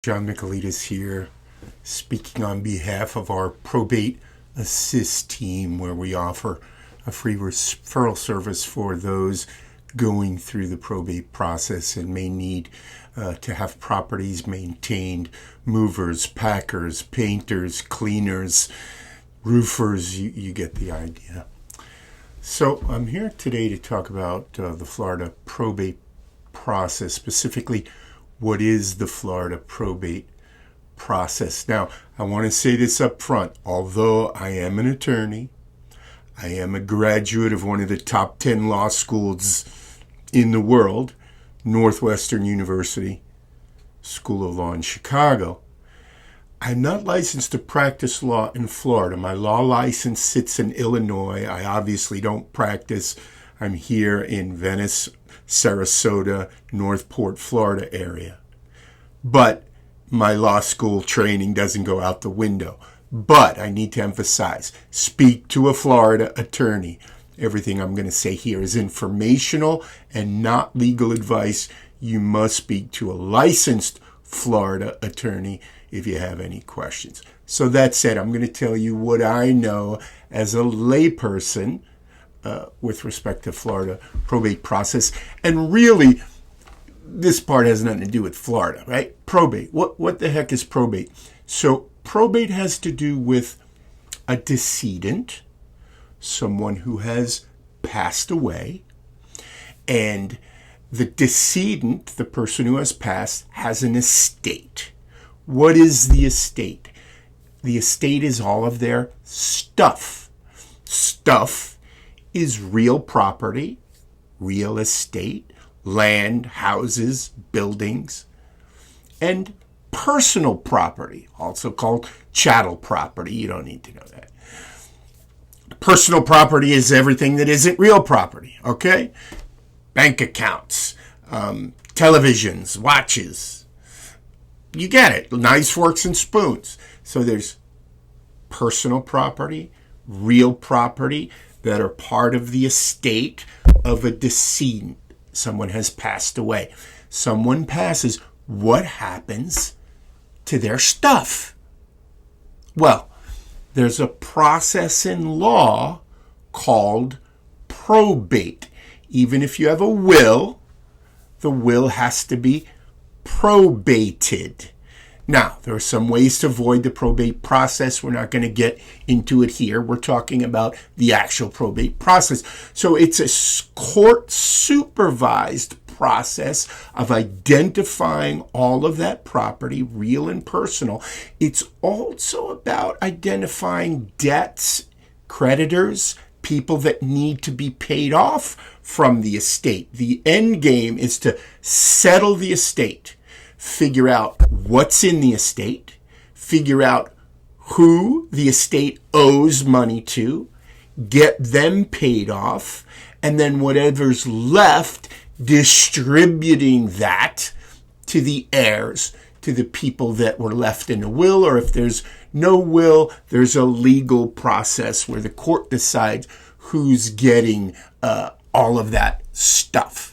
John Michailidis here, speaking on behalf of our Probate Assist team, where we offer a free referral service for those going through the probate process and may need to have properties maintained. Movers, packers, painters, cleaners, roofers, you get the idea. So I'm here today to talk about the Florida probate process, specifically what is the Florida probate process. Now, I want to say this up front. Although I am an attorney, I am a graduate of one of the top 10 law schools in the world, Northwestern University School of Law in Chicago. I'm not licensed to practice law in Florida. My law license sits in Illinois. I obviously don't practice. I'm here in Venice, Sarasota, Northport, Florida area. But my law school training doesn't go out the window. But I need to emphasize, speak to a Florida attorney. Everything I'm going to say here is informational and not legal advice. You must speak to a licensed Florida attorney if you have any questions. So that said, I'm going to tell you what I know as a layperson with respect to Florida probate process. And really, this part has nothing to do with Florida, right? Probate. What the heck is probate? So probate has to do with a decedent, someone who has passed away, and the decedent, the person who has passed, has an estate. What is the estate? The estate is all of their stuff. Stuff is real property, real estate, land, houses, buildings, and personal property, also called chattel property. You don't need to know that. Personal property is everything that isn't real property, okay? Bank accounts, televisions, watches. You get it. Knives, forks, and spoons. So there's personal property, real property that are part of the estate of a decedent. Someone has passed away. Someone passes. What happens to their stuff? Well, there's a process in law called probate. Even if you have a will, the will has to be probated. Now, there are some ways to avoid the probate process. We're not going to get into it here. We're talking about the actual probate process. So it's a court-supervised process of identifying all of that property, real and personal. It's also about identifying debts, creditors, people that need to be paid off from the estate. The end game is to settle the estate. Figure out what's in the estate, figure out who the estate owes money to, get them paid off, and then whatever's left, distributing that to the heirs, to the people that were left in a will, or if there's no will, there's a legal process where the court decides who's getting all of that stuff.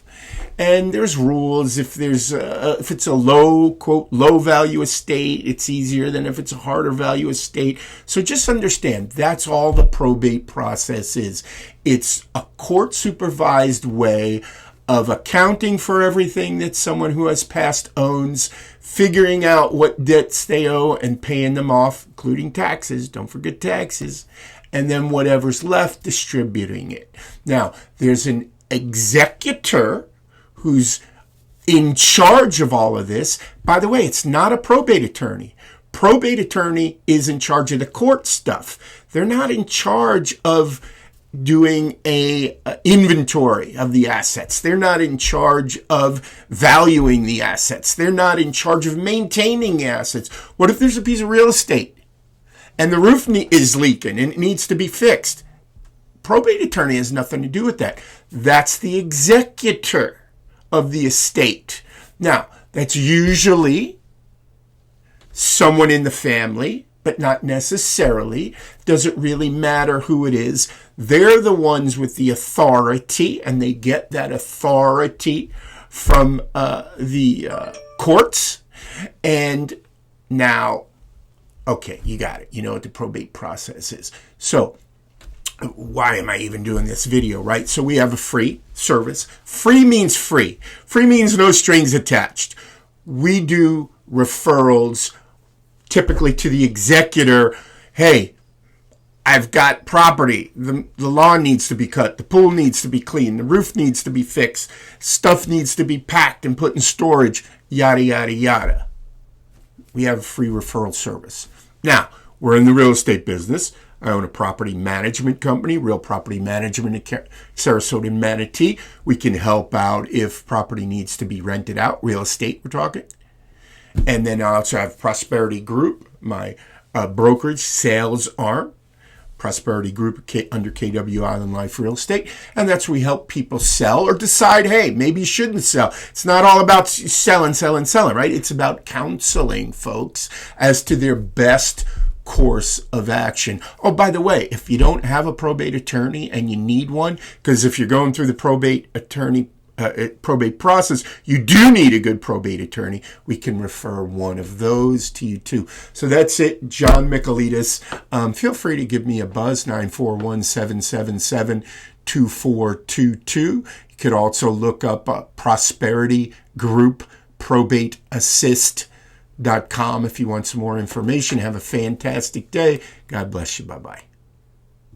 And there's rules. If it's a low, quote, low value estate, it's easier than if it's a harder value estate. So just understand, that's all the probate process is. It's a court supervised way of accounting for everything that someone who has passed owns, figuring out what debts they owe and paying them off, including taxes. Don't forget taxes. And then whatever's left, distributing it. Now, there's an executor who's in charge of all of this. By the way, it's not a probate attorney. Probate attorney is in charge of the court stuff. They're not in charge of doing a inventory of the assets. They're not in charge of valuing the assets. They're not in charge of maintaining the assets. What if there's a piece of real estate and the roof is leaking and it needs to be fixed? Probate attorney has nothing to do with that. That's the executor of the estate. Now, that's usually someone in the family, but not necessarily. Doesn't really matter who it is. They're the ones with the authority, and they get that authority from the courts And now, okay, you got it. You know what the probate process is. So why am I even doing this video, right? So we have a free service. Free means free. Free means no strings attached. We do referrals typically to the executor. Hey, I've got property. The lawn needs to be cut. The pool needs to be cleaned. The roof needs to be fixed. Stuff needs to be packed and put in storage. Yada, yada, yada. We have a free referral service. Now, we're in the real estate business. I own a property management company, Real Property Management in Sarasota and Manatee. We can help out if property needs to be rented out. Real estate, we're talking. And then I also have Prosperity Group, my brokerage sales arm. Prosperity Group under KW Island Life Real Estate. And that's where we help people sell or decide, hey, maybe you shouldn't sell. It's not all about selling, right? It's about counseling folks as to their best course of action. Oh, by the way, if you don't have a probate attorney and you need one, because if you're going through the probate process, you do need a good probate attorney. We can refer one of those to you too. So that's it, John Michailidis. Feel free to give me a buzz, 941-777-2422. You could also look up Prosperity Group Probate Assist.com if you want some more information. Have a fantastic day. God bless you. Bye-bye.